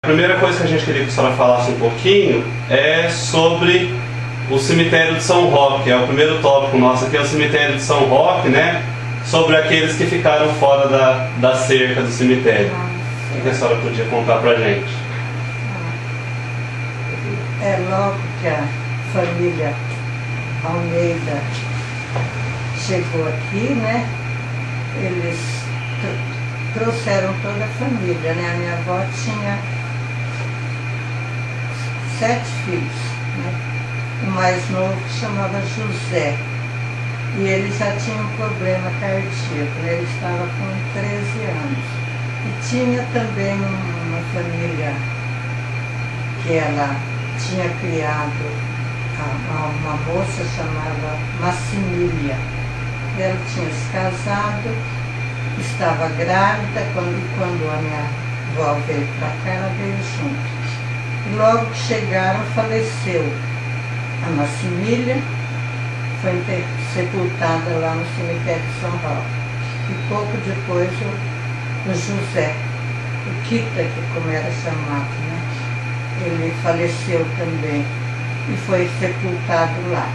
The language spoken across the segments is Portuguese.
A primeira coisa que a gente queria que a senhora falasse um pouquinho é sobre o cemitério de São Roque. É o primeiro tópico nosso aqui, é o cemitério de São Roque, né? Sobre aqueles que ficaram fora da cerca do cemitério. O que a senhora podia contar pra gente? Logo que a família Almeida chegou aqui, né? Eles trouxeram toda a família, né? A minha avó tinha 7 filhos, né? O mais novo chamava José. E ele já tinha um problema cardíaco, né? Ele estava com 13 anos. E tinha também uma família que ela tinha criado uma moça chamada Massimília. Ela tinha se casado, estava grávida, quando a minha avó veio para cá, ela veio junto. E logo que chegaram, faleceu a Massimília, foi sepultada lá no cemitério de São Paulo. E pouco depois o José, o Kita, que como era chamado, né? Ele faleceu também e foi sepultado lá.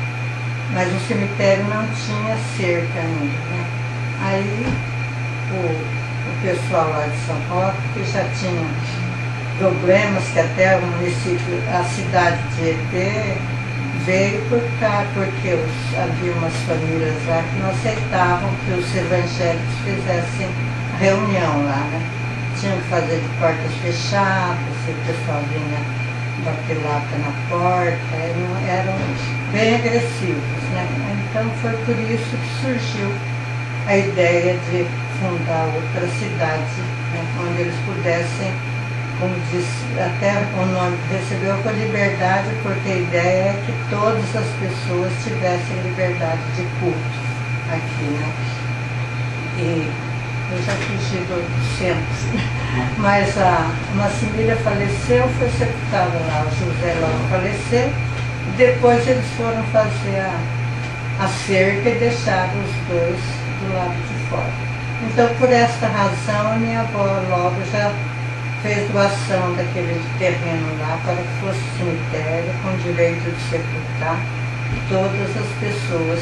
Mas o cemitério não tinha cerca ainda, né? Aí o pessoal lá de São Roque, que já tinha problemas, que até o município, a cidade de Ieté, veio por cá, porque havia umas famílias lá que não aceitavam que os evangélicos fizessem reunião lá, né? Tinham que fazer de portas fechadas, e o pessoal vinha bater lata na porta, eram bem agressivos, né? Então foi por isso que surgiu a ideia de fundar outra cidade, né? Onde eles pudessem, como diz, até o nome que recebeu foi Liberdade, porque a ideia é que todas as pessoas tivessem liberdade de culto aqui, né? E eu já fugi do centro, mas a Massimília faleceu, foi sepultada lá, o José logo faleceu, e depois eles foram fazer a cerca e deixaram os dois do lado de fora. Então, por esta razão, a minha avó logo já fez doação daquele terreno lá para que fosse cemitério, com direito de sepultar todas as pessoas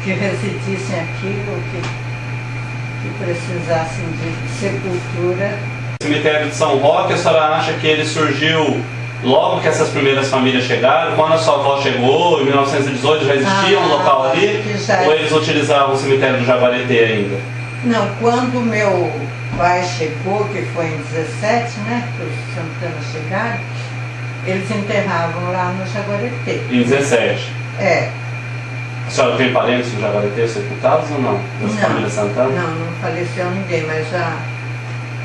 que residissem aqui ou que precisassem de sepultura. O cemitério de São Roque, a senhora acha que ele surgiu logo que essas primeiras famílias chegaram? Quando a sua avó chegou, em 1918, já existia um local ali? Ou eles utilizavam o cemitério do Jaguareté ainda? Não, quando meu pai chegou, que foi em 17, né, que os Santana chegaram, eles enterravam lá no Jaguareté. Em 17? É. A senhora tem parentes no Jaguareté sepultados ou não? Das famílias Santana? Não faleceu ninguém, mas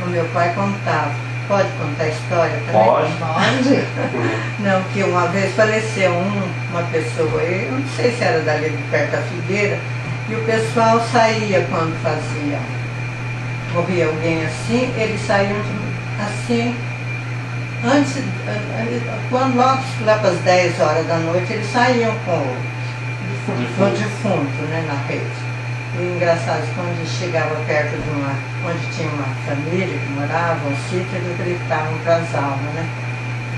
o meu pai contava. Pode contar a história também? Pode. Não, que uma vez faleceu uma pessoa, eu não sei se era dali de perto da Figueira, e o pessoal saía quando morria alguém assim, eles saíam assim, quando logo lá para as 10 horas da noite, eles saíam com o defunto, né, na rede. E engraçado, quando chegava perto onde tinha uma família que morava, um sítio, eles gritavam para as almas, né?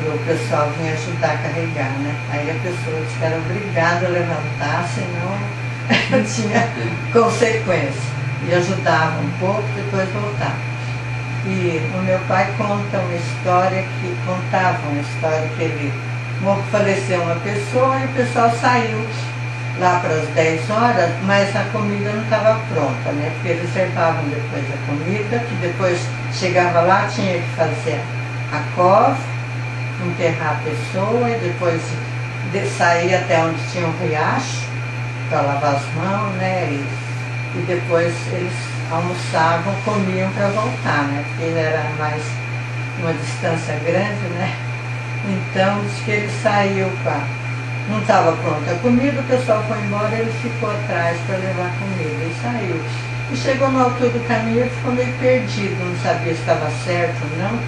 E o pessoal vinha ajudar a carregar, né? Aí a pessoa disse que era obrigada a levantar, senão tinha consequência. E ajudava um pouco, depois voltava. E o meu pai contava uma história que ele faleceu uma pessoa e o pessoal saiu lá para as 10 horas, mas a comida não estava pronta, né? Porque eles servavam depois a comida, que depois chegava lá, tinha que fazer a cova, enterrar a pessoa e depois sair até onde tinha um riacho para lavar as mãos, né? E depois eles almoçavam, comiam para voltar, né? Porque era mais uma distância grande, né? Então, diz que ele saiu não estava pronta a comida, o pessoal foi embora, ele ficou atrás para levar comida e saiu. E chegou na altura do caminho, ele ficou meio perdido, não sabia se estava certo ou não.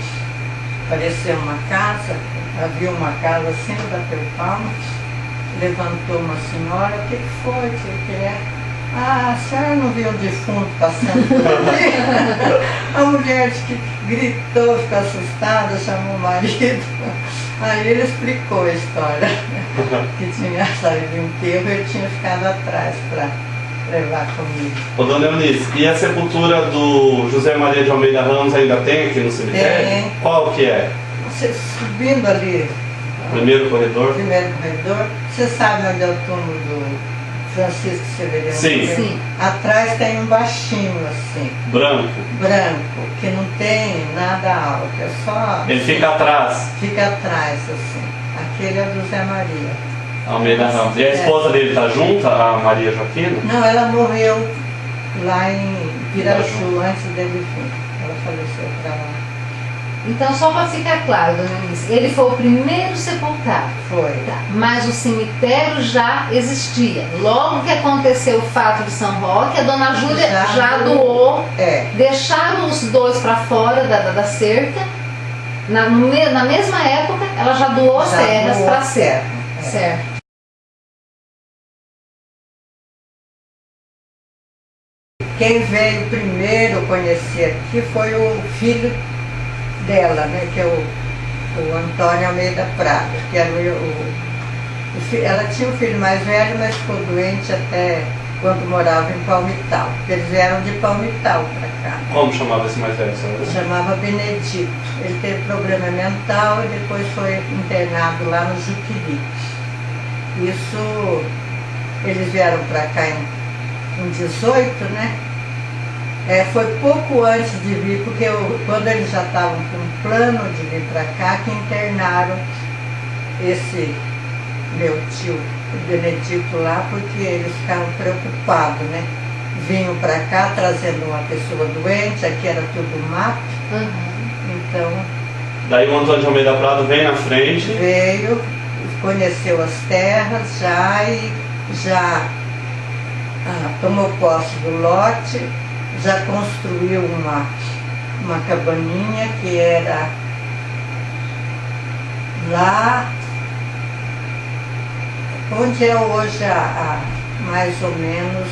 Apareceu uma casa, havia uma casa assim, bateu palma, levantou uma senhora, o que foi? O que é? Ah, a senhora não viu um defunto passando por ali? A mulher que gritou, ficou assustada, chamou o marido. Aí ele explicou a história, que tinha saído do enterro e ele tinha ficado atrás para levar comigo. Ô, dona Eunice, e a sepultura do José Maria de Almeida Ramos ainda tem aqui no cemitério? Tem. Qual que é? Você subindo ali, Primeiro corredor? primeiro corredor, você sabe onde é o túmulo do Francisco Severiano? Sim. Sim. Atrás tem um baixinho assim, Branco. branco, que não tem nada alto, é só... Ele fica atrás. Fica atrás, assim. Aquele é do Zé Maria. Almeida Ramos. E a esposa dele tá junta, a Maria Joaquina? Não, ela morreu lá em Piraju, antes dele vir. Ela faleceu pra lá. Então, só para ficar claro, dona Eunice, ele foi o primeiro sepultado. Foi. Tá. Mas o cemitério já existia. Logo que aconteceu o fato de São Roque, a dona Júlia já doou, É. deixaram os dois para fora da cerca. Na mesma época, ela já doou as Já terras doou para a cerca. terra, é. Certo. Quem veio primeiro conhecer aqui foi o filho dela, né? Que é o Antônio Almeida Prado, que era ela tinha um filho mais velho, mas ficou doente até quando morava em Palmital. Eles vieram de Palmital para cá. Como chamava esse mais velho, senhora? Chamava Benedito. Ele teve problema mental e depois foi internado lá no Juqueri. Isso, eles vieram para cá em 18, né? Foi pouco antes de vir, porque quando eles já estavam com um plano de vir para cá, que internaram esse meu tio Benedito lá, porque eles ficaram preocupados, né? Vinham para cá trazendo uma pessoa doente, aqui era tudo mato, então Daí o Antônio de Almeida Prado vem na frente. veio, conheceu as terras já e já tomou posse do lote, já construiu uma cabaninha que era lá onde é hoje mais ou menos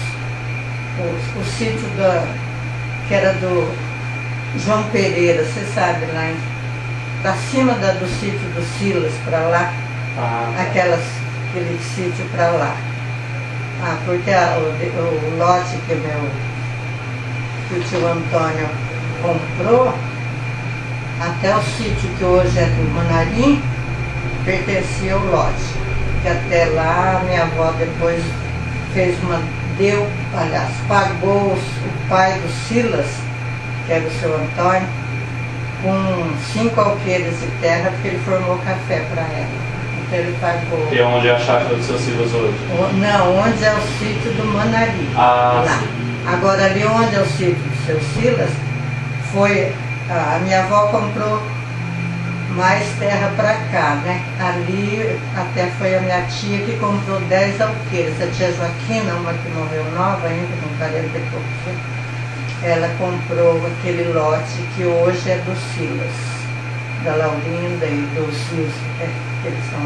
o sítio que era do João Pereira, você sabe, lá pra cima do sítio do Silas, para lá, aquele sítio para lá. Porque o lote que o tio Antônio comprou, até o sítio que hoje é do Manarim, pertencia ao lote. Que até lá minha avó depois pagou o pai do Silas, que era o seu Antônio, com 5 alqueires de terra, porque ele formou café para ela. Então ele pagou. Que é onde é a chácara do seu Silas hoje? Não, onde é o sítio do Manarim. Ah, lá. sim. Agora ali onde é o sítio do seu Silas, a minha avó comprou mais terra para cá, né? Ali até foi a minha tia que comprou 10 alqueires. A tia Joaquina, uma que morreu nova ainda, com 40 e poucos, ela comprou aquele lote que hoje é do Silas, da Laurinda e do Cis, que eles são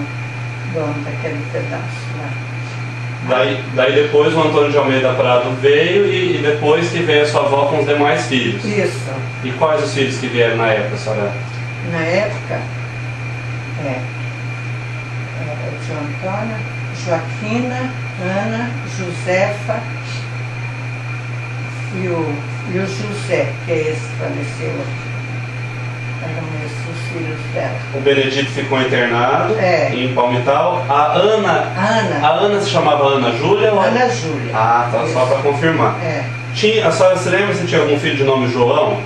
donos daquele pedaço lá. Daí depois o Antônio de Almeida Prado veio e depois que veio a sua avó com os demais filhos. Isso. E quais os filhos que vieram na época, senhora? Na época, o tio Antônio, Joaquina, Ana, Josefa e o José, que é esse que faleceu aqui. Eram esses os filhos dela. O Benedito ficou internado em Palmital. A Ana. Ana se chamava Ana Júlia? Ana Júlia. Tá, só para confirmar. A senhora se lembra se tinha algum filho de nome João?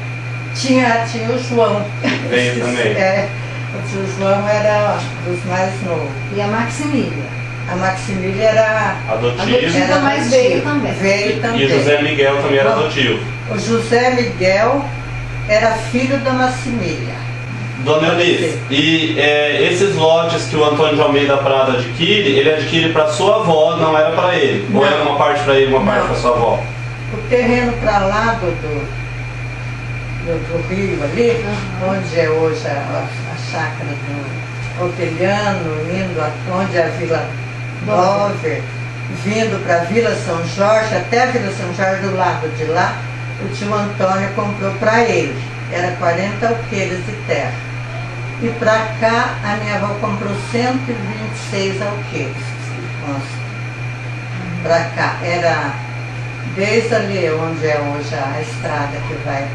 Tinha o João. Veio também. O tio João era dos mais novos. E a Maximília. A Maximília era adotiva, mas veio também. Veio também. E o José Miguel também era adotivo. O José Miguel era filho da Maximília. Dona Eunice, e esses lotes que o Antônio de Almeida Prado adquire, ele adquire para sua avó, não era para ele? Não. Ou era uma parte para ele, uma parte para sua avó? O terreno para lá do rio ali, onde é hoje a chácara do Otelhano, indo onde é a Vila Dover, vindo para Vila São Jorge, até a Vila São Jorge, do lado de lá, o tio Antônio comprou para ele. Era 40 alqueires de terra. E para cá, a minha avó comprou 126 alqueires. Para cá, era desde ali onde é hoje a estrada que vai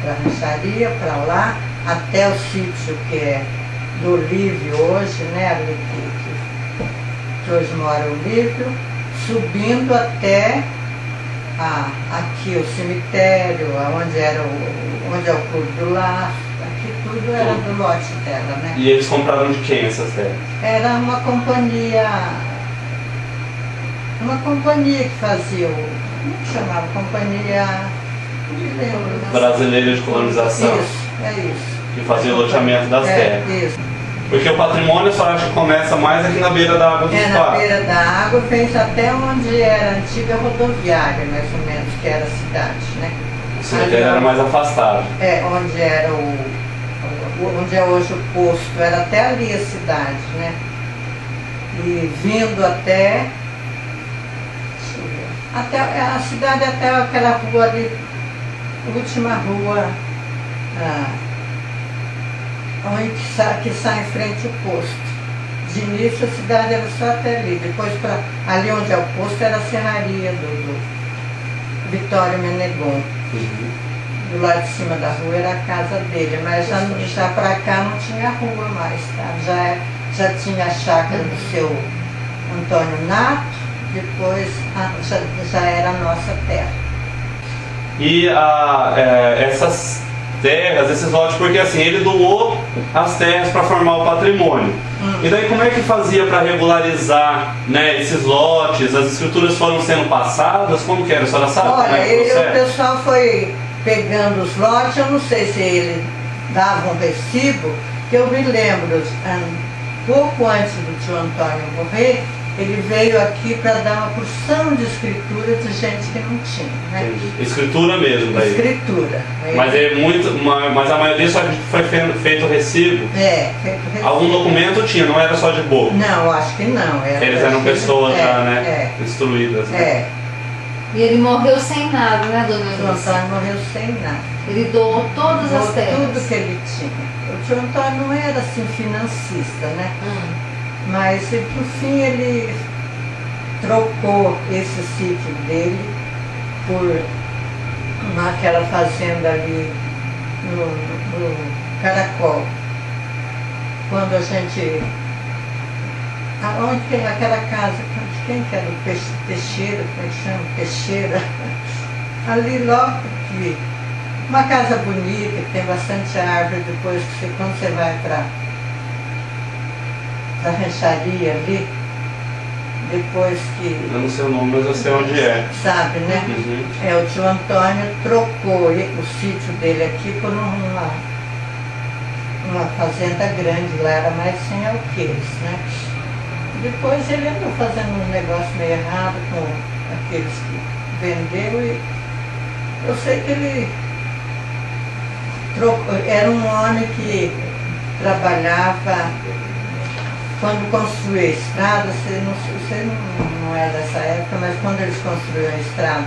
para a rancharia, para lá, até o sítio que é do Olívio hoje, né? Ali que hoje mora o Olívio, subindo até aqui o cemitério, onde é o Clube do Laço, aqui tudo era do lote dela, né? E eles compraram de quem essas terras? Era uma companhia que fazia como que chamava? Companhia, não me lembro. Brasileira de Colonização. Isso, é isso. Que fazia o loteamento das terras. Isso. Porque o patrimônio, a senhora acha que começa mais aqui na beira da água do na Esparto. beira da água, fez até onde era a antiga rodoviária, mais ou menos, que era a cidade, né? O cemitério era mais afastado. Onde era onde é hoje o posto, era até ali a cidade, né? E vindo até a cidade, até aquela rua ali, última rua, onde que sai em frente o posto. De início a cidade era só até ali, depois ali onde é o posto era a serraria do Vitório Menegon. Do lado de cima da rua era a casa dele, mas já para cá não tinha rua mais, tá? Já tinha a chácara do seu Antônio Nato, depois já era a nossa terra. E essas terras, esses lotes, porque assim, ele doou as terras para formar o patrimônio. E daí como é que fazia para regularizar, né, esses lotes? As escrituras foram sendo passadas? Como que era? A senhora sabe? Olha, o pessoal foi pegando os lotes, eu não sei se ele dava um recibo, que eu me lembro, pouco antes do tio Antônio morrer, ele veio aqui para dar uma porção de escritura de gente que não tinha, né? Entendi. Escritura mesmo daí? Escritura. Mas a maioria só foi feito recibo? Feito recibo. Algum documento tinha, não era só de boca? Não, acho que não. Eles eram pessoas já, né? Instruídas, né? E ele morreu sem nada, né, dona Eunice? O tio Antônio morreu sem nada. Ele doou todas as terras. Tudo que ele tinha. O tio Antônio não era assim financista, né? Mas por fim ele trocou esse sítio dele por aquela fazenda ali no Caracol. Quando a gente. Onde tem aquela casa, quem que era o Teixeira, como é que chama? Teixeira. Ali logo que. Uma casa bonita, que tem bastante árvore, depois que quando você vai para a rancharia ali, depois que... Eu não sei o nome, mas eu sei onde é. Sabe, né? O tio Antônio trocou o sítio dele aqui por uma fazenda grande, lá era mais 100 alqueires, né? Depois ele andou fazendo um negócio meio errado com aqueles que vendeu e eu sei que ele trocou, era um homem que trabalhava. Quando construiu a estrada, você não é dessa época, mas quando eles construíram a estrada,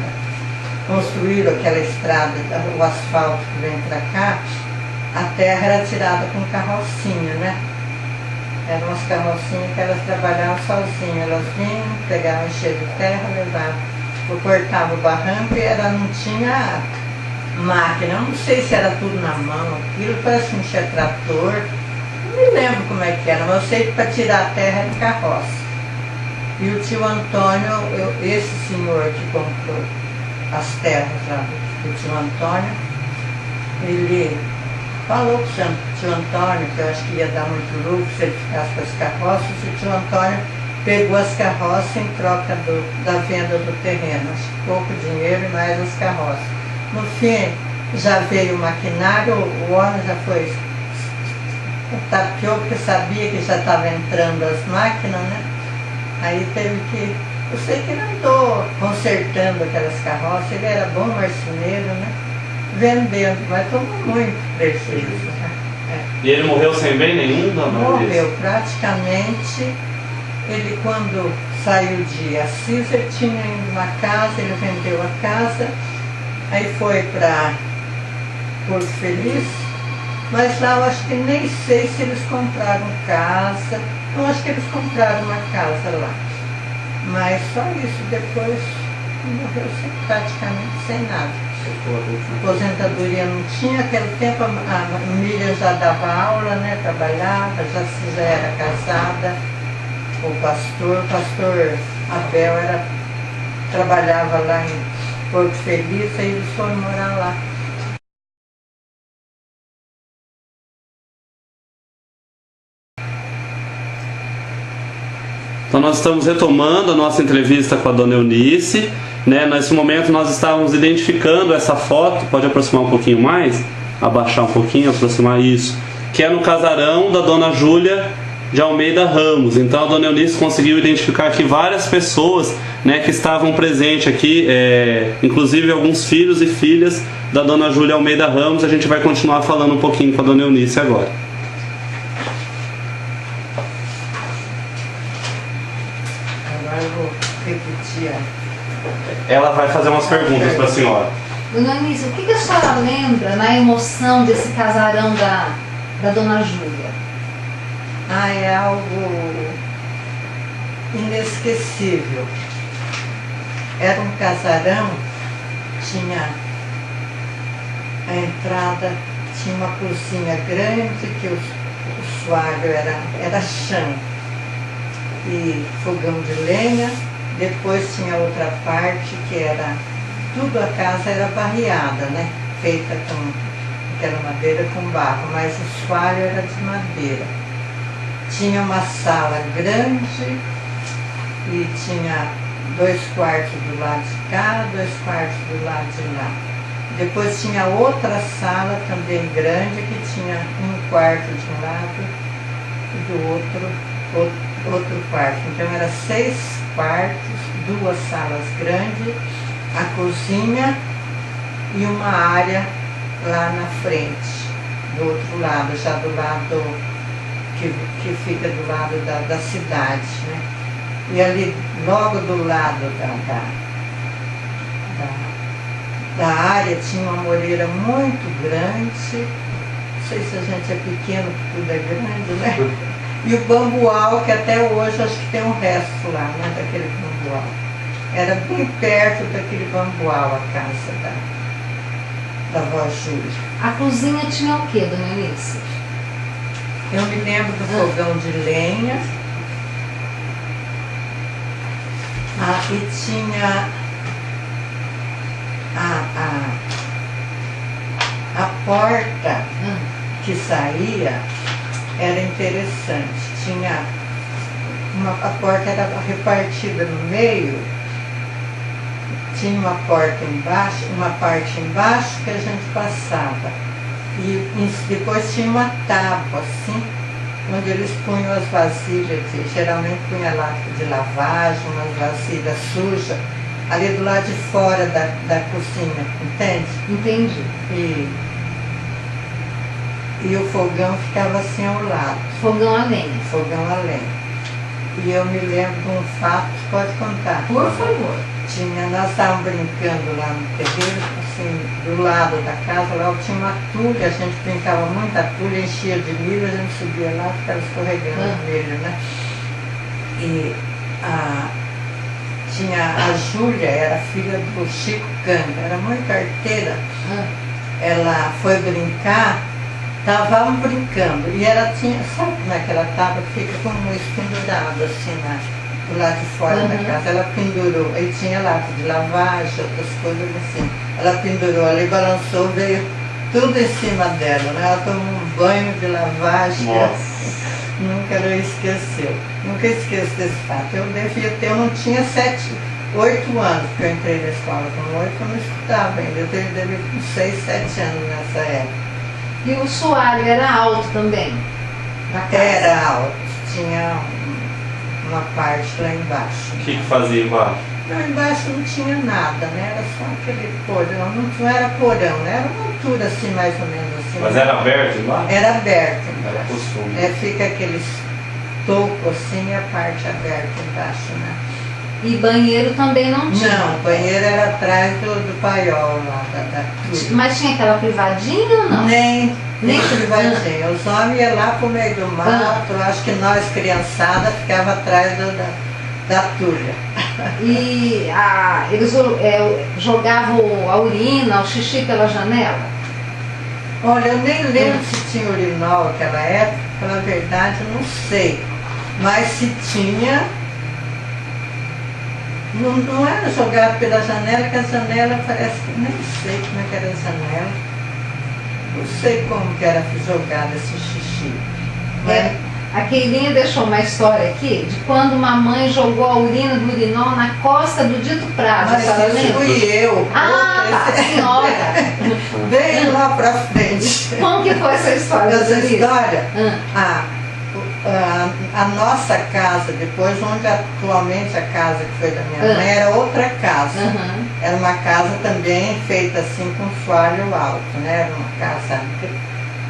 construíram aquela estrada, o asfalto que vem para cá, a terra era tirada com carrocinha, né? Eram umas carrocinhas que elas trabalhavam sozinhas, elas vinham, pegavam cheio de terra, levavam, cortavam o barranco e não tinha máquina, eu não sei se era tudo na mão, aquilo parece um trator. Não me lembro como é que era, mas eu sei que para tirar a terra era carroça. E o tio Antônio, esse senhor que comprou as terras lá do tio Antônio, ele falou para o tio Antônio que eu acho que ia dar muito lucro se ele ficasse com as carroças, e o tio Antônio pegou as carroças em troca da venda do terreno, acho que pouco dinheiro e mais as carroças. No fim, já veio o maquinário, o homem já foi... tapeou porque sabia que já estava entrando as máquinas, né? Aí teve que... Eu sei que ele andou consertando aquelas carroças, ele era bom marceneiro, né? Vendendo, mas tomou muito prejuízo. Né? E ele morreu sem bem nenhum, dona Eunice? Morreu praticamente ele quando saiu de Assis, ele tinha uma casa, ele vendeu a casa, aí foi para Porto Feliz, mas lá eu acho que nem sei se eles compraram casa, eu acho que eles compraram uma casa lá. Mas só isso, depois morreu praticamente sem nada. Aposentadoria não tinha, aquele tempo a Miriam já dava aula, né, trabalhava, já era casada. O pastor Abel trabalhava lá em Porto Feliz, aí eles foram morar lá. Então nós estamos retomando a nossa entrevista com a dona Eunice, né? Nesse momento nós estávamos identificando essa foto, pode aproximar um pouquinho mais, abaixar um pouquinho, aproximar isso, que é no casarão da dona Júlia de Almeida Ramos. Então a dona Eunice conseguiu identificar aqui várias pessoas, né, que estavam presentes aqui, inclusive alguns filhos e filhas da dona Júlia Almeida Ramos. A gente vai continuar falando um pouquinho com a dona Eunice agora. Agora eu vou repetir. Ela vai fazer umas perguntas para a senhora. Dona Eunice, o que a senhora lembra na emoção desse casarão da dona Júlia? É algo inesquecível. Era um casarão, tinha a entrada, tinha uma cozinha grande, que o soalho era chão e fogão de lenha. Depois tinha outra parte que era, tudo a casa era barreada, né? Feita com aquela madeira com barro, mas o soalho era de madeira. Tinha uma sala grande e tinha 2 quartos do lado de cá, 2 quartos do lado de lá. Depois tinha outra sala também grande, que tinha um quarto de um lado e do outro quarto. Então eram 6 quartos, 2 salas grandes, a cozinha e uma área lá na frente, do outro lado, já do lado que fica do lado da cidade, né? E ali, logo do lado da área, tinha uma moreira muito grande. Não sei se a gente é pequeno, que tudo é grande, né? E o bambual, que até hoje acho que tem um resto lá, né, daquele bambual. Era bem perto daquele bambual a casa da avó Júlia. A cozinha tinha o que, dona Eunice? Eu me lembro do fogão de lenha. E tinha a porta que saía, era interessante. Tinha a porta era repartida no meio, tinha uma porta embaixo, uma parte embaixo que a gente passava. E depois tinha uma tábua assim, onde eles punham as vasilhas, geralmente punha lata de lavagem, umas vasilhas sujas, ali do lado de fora da cozinha, entende? Entendi. E o fogão ficava assim ao lado. Fogão a lenha. Fogão a lenha. E eu me lembro de um fato, pode contar? Por favor. Nós estávamos brincando lá no terreiro, assim, do lado da casa, lá tinha uma tulha, a gente brincava muito, a tulha enchia de milho, a gente subia lá e ficava escorregando o milho, né? E tinha a Júlia, era filha do Chico Cândido, era muito arteira. Ela foi brincar, estavam brincando, e ela tinha, sabe como é que ela estava? Fica com um pendurado assim do lado de fora da casa. Ela pendurou, aí tinha lata de lavagem, outras coisas assim. Ela pendurou, ela balançou, veio tudo em cima dela, né? Ela tomou um banho de lavagem. Nunca não esqueceu. Nunca esqueço desse fato. Eu não tinha 8 anos, porque eu entrei na escola com 8, eu não estudava ainda. Eu devia com 6, 7 anos nessa época. E o soalho era alto também? Era alto, tinha uma parte lá embaixo. O que fazia embaixo? Não, embaixo não tinha nada, né? Era só aquele porão, não era porão, né? Era uma altura assim, mais ou menos assim. Mas era aberto embaixo? Era aberto Era embaixo. costume. Fica toco assim e a parte aberta embaixo, né? E banheiro também não tinha? Não, o banheiro era atrás do paiol lá, da Mas tinha aquela privadinha ou não? Nem Nem- privadinho. Os homens iam lá pro meio do mato, acho que nós, criançada, ficava atrás da tulha. E eles jogavam a urina, o xixi pela janela? Olha, eu nem lembro se tinha urinol naquela época, pela verdade, eu não sei. Mas se tinha, não era jogado pela janela, que a janela parece que nem sei como é que era a janela. Não sei como que era jogado esse xixi. Mas, A Keilinha deixou uma história aqui de quando uma mãe jogou a urina do urinol na costa do Dito Prado. mas A senhora isso lembra? fui eu. Ah, tá, Outra, senhora. bem lá pra frente. Como que foi essa história? Essa Denise? história, Ah, a nossa casa, depois onde atualmente a casa que foi da minha mãe, era outra casa. aham. Era uma casa também feita assim com soalho alto, né? Era uma casa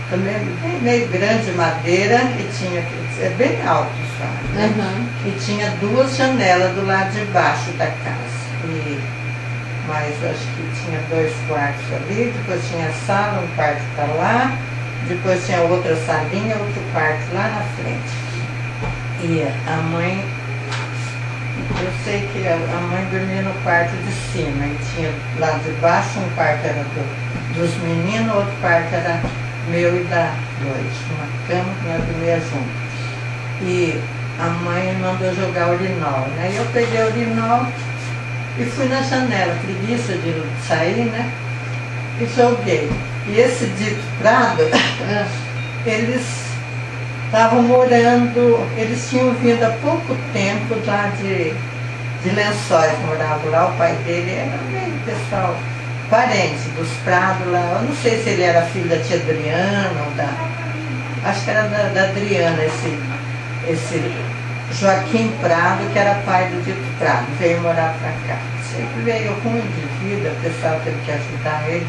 também meio grande de madeira e tinha, bem alto o soalho, né? Aham. E tinha duas janelas do lado de baixo da casa. Mas eu acho que tinha 2 quartos ali, depois tinha a sala, um quarto para lá, depois tinha outra salinha, outro quarto lá na frente. E a mãe, eu sei que a mãe dormia no quarto de cima, e tinha lá de baixo, um quarto era dos meninos, outro quarto era meu e da noite, uma cama que nós dormíamos juntos. E a mãe mandou jogar urinol, né? E eu peguei o urinol e fui na janela, preguiça de sair, né? E joguei. E esse Dito Prado, Ah, eles estavam morando, eles tinham vindo há pouco tempo lá de Lençóis, moravam lá, o pai dele era meio pessoal, parente dos Prados lá, eu não sei se ele era filho da tia Adriana ou acho que era da Adriana, esse Joaquim Prado, que era pai do Dito Prado, veio morar pra cá. Sempre veio ruim de vida, o pessoal teve que ajudar ele.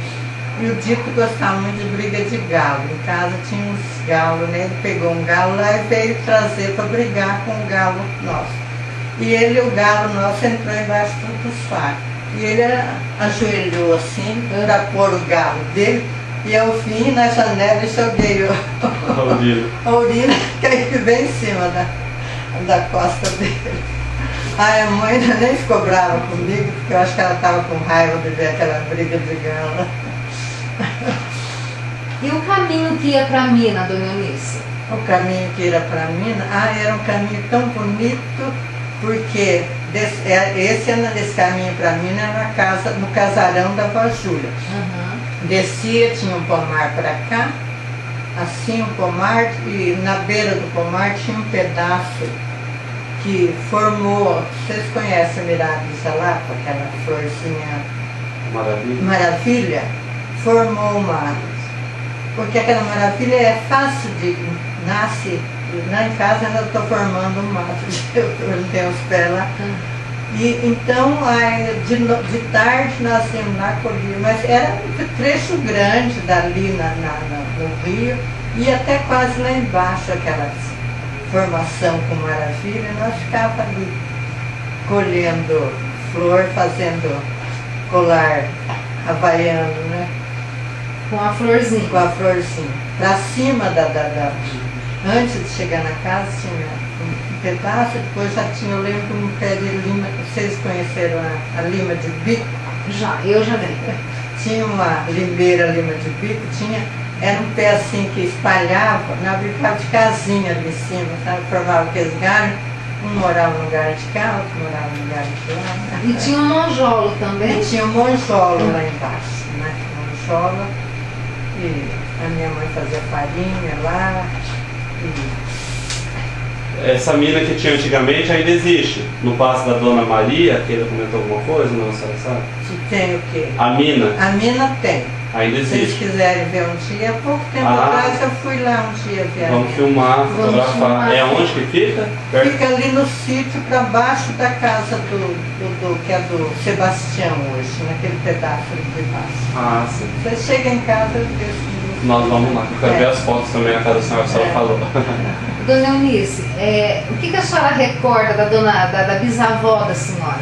E o Dito gostava muito de briga de galo. Em casa tinha uns galos, né? Ele pegou um galo lá e veio trazer para brigar com o galo nosso. E o galo nosso entrou embaixo do sofá. E ele ajoelhou assim para pôr o galo dele. E eu vim na janela e joguei a urina que veio em cima da costa dele. Aí a mãe nem ficou brava comigo, porque eu acho que ela estava com raiva de ver aquela briga de galo. E o caminho que ia para Mina, dona Eunice? O caminho que ia para Minas, era um caminho tão bonito, porque esse caminho para Minas era no casarão da avó Júlia. Aham. Descia, tinha um pomar para cá, assim um pomar, e na beira do pomar tinha um pedaço que formou, vocês conhecem a Mirabilis lá, com aquela florzinha maravilha, formou uma, porque aquela maravilha é fácil de, nasce, lá em casa eu estou formando um mato, eu plantei os pés lá. E então, aí, de tarde nós íamos lá colher, mas era um trecho grande dali no rio, e até quase lá embaixo aquela formação com maravilha, nós ficávamos ali colhendo flor, fazendo colar havaiano, né? Com a florzinha. Com a florzinha. Pra cima antes de chegar na casa tinha um pedaço, depois já tinha, eu lembro, um pé de lima, vocês conheceram a lima de bico? Eu já vi. Tinha uma limeira lima de bico, era um pé assim que espalhava, na brincava de casinha ali em cima, sabe? Formava aqueles galhos, um morava no lugar de cá, outro morava no lugar de lá. Né? E tinha um monjolo também? E tinha um monjolo lá embaixo, né? Monjolo, e a minha mãe fazia farinha lá, Essa mina que tinha antigamente ainda existe. No passo da Dona Maria, que ele comentou alguma coisa, não, a senhora sabe? tem o quê? A mina A mina tem. ainda Se vocês existe. quiserem ver um dia, há pouco tempo atrás eu fui lá um dia ver a Vamos mina. filmar, Vamos fotografar. filmar. É onde que fica? Perto? Fica ali no sítio, para baixo da casa que é do Sebastião hoje, naquele pedaço ali de baixo. Ah, sim. Você chega em casa, eu desço no Nós vamos lá. Eu quero ver as fotos também na casa da senhora, que a senhora falou. Dona Eunice, o que a senhora recorda da bisavó da senhora?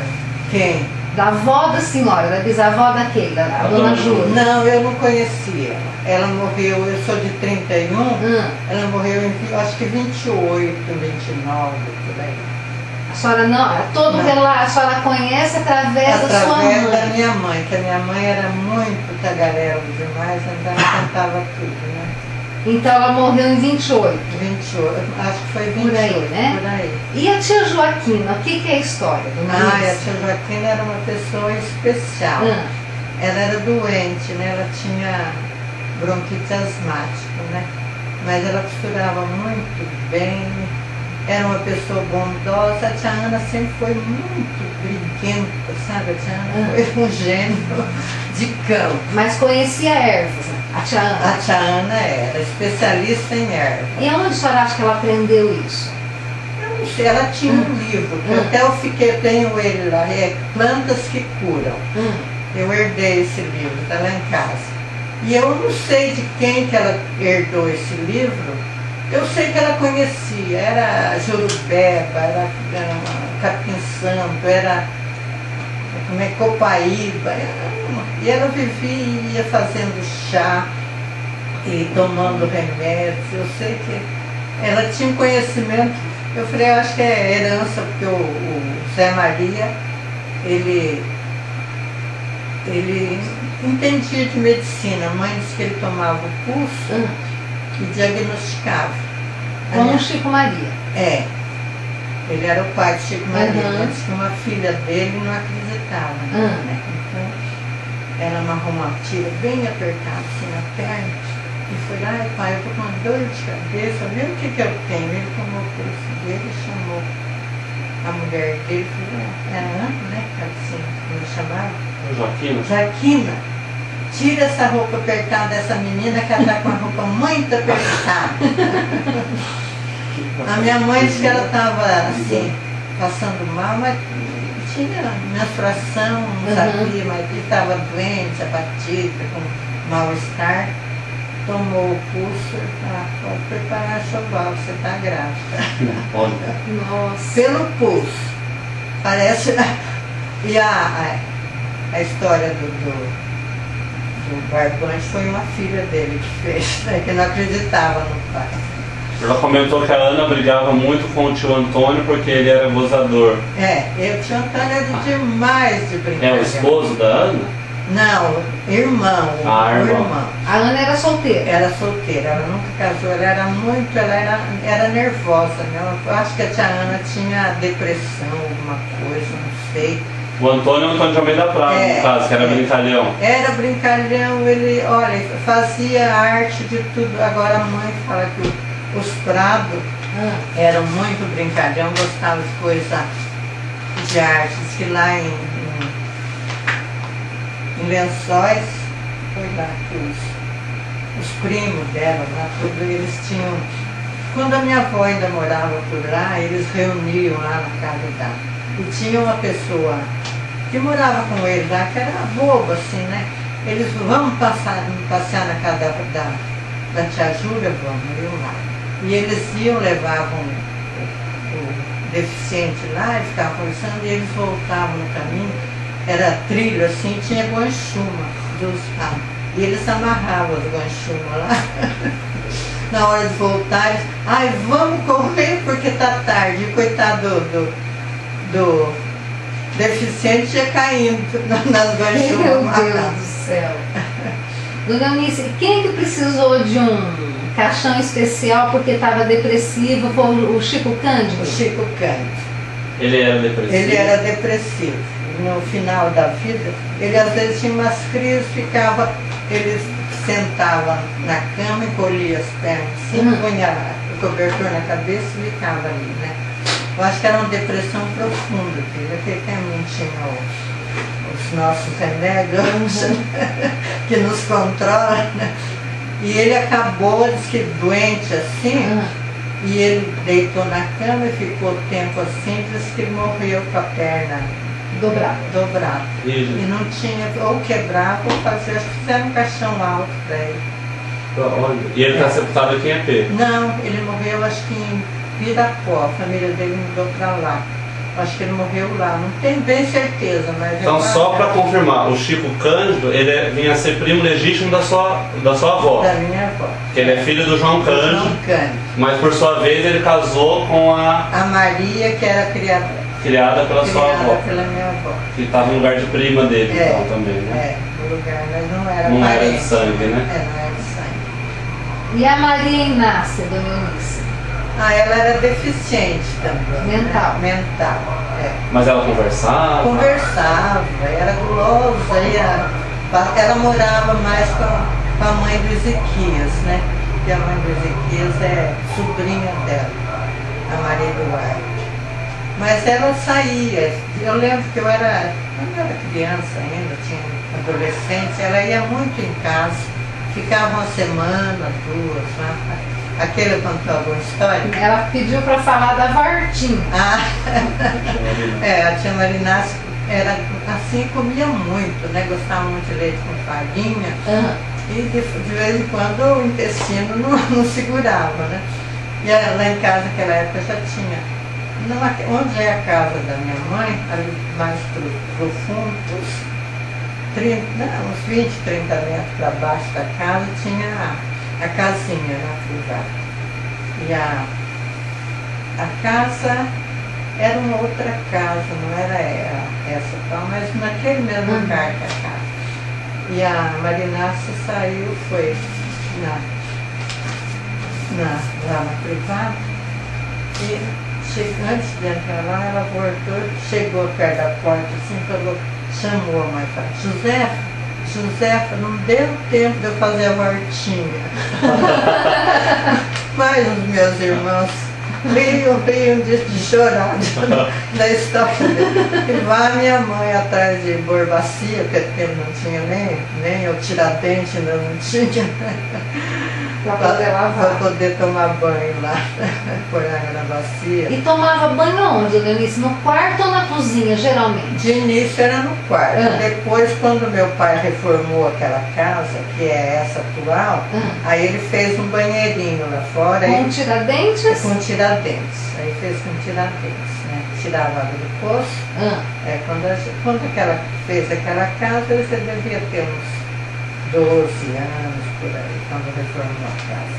Quem? Da avó da senhora, da bisavó daquele, da dona Júlia. Não, eu não conhecia. Ela morreu, eu sou de 31, ela morreu em, acho que 28, 29, por aí. A senhora não, todo o relato, a senhora conhece através da sua mãe? Através da minha mãe, que a minha mãe era muito tagarela demais, então ela cantava tudo, né? Então ela morreu em 28. 28, acho que foi 28, por aí, né? Por aí. E a tia Joaquina, o que é a história, dona A Eunice? tia Joaquina era uma pessoa especial. Ela era doente, né? Ela tinha bronquite asmática, né? Mas ela costurava muito bem, era uma pessoa bondosa. A tia Ana sempre foi muito briguenta, sabe? A tia Ana foi um gênio de campo. Mas conhecia ervas, né? A tia Ana? A tia Ana era especialista em ervas. E onde a senhora acha que ela aprendeu isso? Eu não sei, ela tinha um livro, que até eu tenho ele lá, é Plantas que Curam. Eu herdei esse livro, está lá em casa. E eu não sei de quem que ela herdou esse livro. Eu sei que ela conhecia, era Jurubeba, era Capim Santo, era Copaíba. E ela vivia e ia fazendo chá e tomando remédios. Eu sei que ela tinha um conhecimento. Eu falei, eu acho que é herança, porque o Zé Maria, ele entendia de medicina. A mãe disse que ele tomava o pulso e diagnosticava. Como o Chico Maria. É. Ele era o pai de Chico Maria. Antes que uma filha dele não acreditava. Né? Então, ela amarrou uma tira bem apertada assim na perna e foi lá, ai pai, eu tô com uma dor de cabeça, vê o que eu tenho. Ele tomou o pulso dele, chamou a mulher dele, falou, era Ana, né? Assim, como chamava? Joaquina? Joaquina, tira essa roupa apertada dessa menina que ela está com a roupa muito apertada. A minha mãe disse que ela estava assim, passando mal, mas tinha menstruação, não sabia, mas estava doente, abatida, com mal-estar. Tomou o pulso, pode preparar choval, você está grávida. Nossa. Pelo pulso. Parece. E a história do barbante foi uma filha dele que fez, né, que não acreditava no pai. Ela comentou que a Ana brigava muito com o tio Antônio porque ele era gozador. O tio Antônio era demais de brincar. É o esposo da Ana? Não, irmão. Irmão. A Ana era solteira? Era solteira, ela nunca casou, ela era nervosa, né? Eu acho que a tia Ana tinha depressão, alguma coisa, não sei. O Antônio é o Antônio de Almeida Prado, no caso, que era brincalhão. Era brincalhão, ele, olha, fazia arte de tudo. Agora a mãe fala que os Prados eram muito brincalhão, gostavam de coisa de arte. Diz que lá em Lençóis, foi lá que os primos dela, lá, tudo, eles tinham. Quando a minha avó ainda morava por lá, eles reuniam lá na casa dela. E tinha uma pessoa que morava com eles lá, que era boba, assim, né? Eles, vamos passear na casa da tia Júlia, vamos, iam lá. E eles iam, levavam o deficiente lá e ficavam conversando, e eles voltavam no caminho, era trilho assim, tinha guanchuma dos carros. E eles amarravam as guanchumas lá. Na hora de voltar, eles, ai, vamos correr porque tá tarde. E coitado do deficiente ia caindo nas guanchumas. Meu Deus do céu. Dona Eunice, quem que precisou de um caixão especial porque estava depressivo? Foi o Chico Cândido? O Chico Cândido. Ele era depressivo? Ele era depressivo. No final da vida, ele às vezes tinha umas crises, ele sentava na cama, encolhia as pernas, assim, punha o cobertor na cabeça e ficava ali, né? Eu acho que era uma depressão profunda, porque naquele tempo não tinha os nossos remédios que nos controlam, né? E ele acabou, diz que doente assim, e ele deitou na cama e ficou tempo assim, diz que ele morreu com a perna dobrada. E não tinha, ou quebrava ou fazia, acho que fizeram um caixão alto para ele. Olha. E ele está sepultado aqui em EP? Não, ele morreu acho que em Pirapó, a família dele mudou para lá. Acho que ele morreu lá, não tenho bem certeza, mas... Então, só para confirmar, o Chico Cândido, ele vinha a ser primo legítimo da sua avó. Da minha avó. Que ele é filho do João Cândido. João Cândido. Mas, por sua vez, ele casou com a Maria, que era criada pela sua avó. Pela minha avó. Que estava no lugar de prima dele, então, também, né? É, no lugar, mas não era não parente. Era de sangue, né? Não era de sangue. E a Maria Inácia, dona Eunice? Ela era deficiente também. Mental. Né? Mental, Mas ela conversava? Conversava, era gulosa. Ela morava mais com a mãe do Ezequias, né? Porque a mãe do Ezequias é sobrinha dela, a Maria Eduardo. Mas ela saía. Eu lembro que quando eu era criança ainda, tinha adolescente, ela ia muito em casa, ficava uma semana, duas, né? Aquele contou alguma história? Ela pediu para falar da Vartinha. A tia Marinácia era assim, comia muito, né? Gostava muito de leite com farinha. E de vez em quando o intestino não segurava, né? E lá em casa, naquela época, já tinha. Onde é a casa da minha mãe, ali mais pro fundo, uns 20, 30 metros para baixo da casa, tinha a casinha, né, privada. E a casa era uma outra casa, não era essa tal, mas naquele mesmo lugar que a casa. E a Marinácia saiu, foi lá na privada, e antes de entrar lá, ela voltou, chegou perto da porta assim, chamou a mãe e falou: Josefa, não deu tempo de eu fazer a Vartinha. Mas os meus irmãos riam de chorar da história dele. E vai minha mãe atrás de borbacia, porque tempo não tinha nem o tiradente, ainda não tinha. Para poder tomar banho lá, pôr água na bacia. E tomava banho onde, dona Eunice? No quarto ou na cozinha, geralmente? De início era no quarto. Depois, quando meu pai reformou aquela casa, que é essa atual, aí ele fez um banheirinho lá fora. Com tiradentes? Com tiradentes. Aí fez com tiradentes, né? Tirava a água do poço. Quando fez aquela casa, você devia ter uns 12 anos por aí, quando reformou a casa.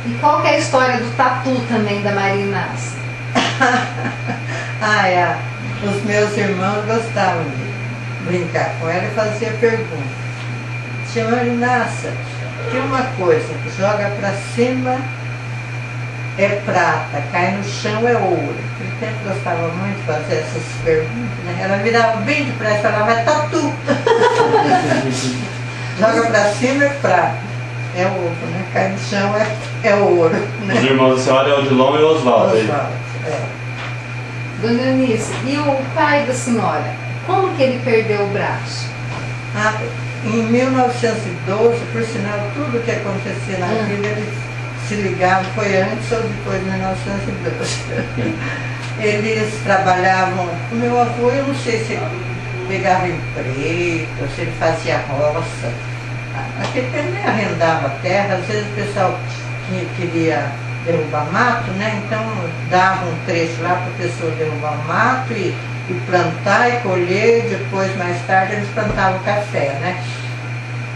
E qual que é a história do tatu também da Maria Inácia? Os meus irmãos gostavam de brincar com ela e fazia pergunta. Tia Maria Inácia, que uma coisa que joga para cima é prata, cai no chão é ouro. Naquele tempo gostava muito de fazer essas perguntas, né? Ela virava bem depressa e falava: é tatu. Joga pra cima é prata, é ovo, né? Cai no chão é ouro. Né? Os irmãos da senhora é o Odilon e o Oswaldo. Dona Eunice, e o pai da senhora, como que ele perdeu o braço? Em 1912, por sinal, tudo que acontecia na vida, ele se ligava, foi antes ou depois de 1912. Eles trabalhavam, o meu avô, eu não sei se ele pegava emprego, se ele fazia roça. Aquele tempo nem arrendava terra, às vezes o pessoal queria derrubar mato, né? Então dava um trecho lá para a pessoa derrubar o mato e plantar e colher, depois mais tarde eles plantavam café, né?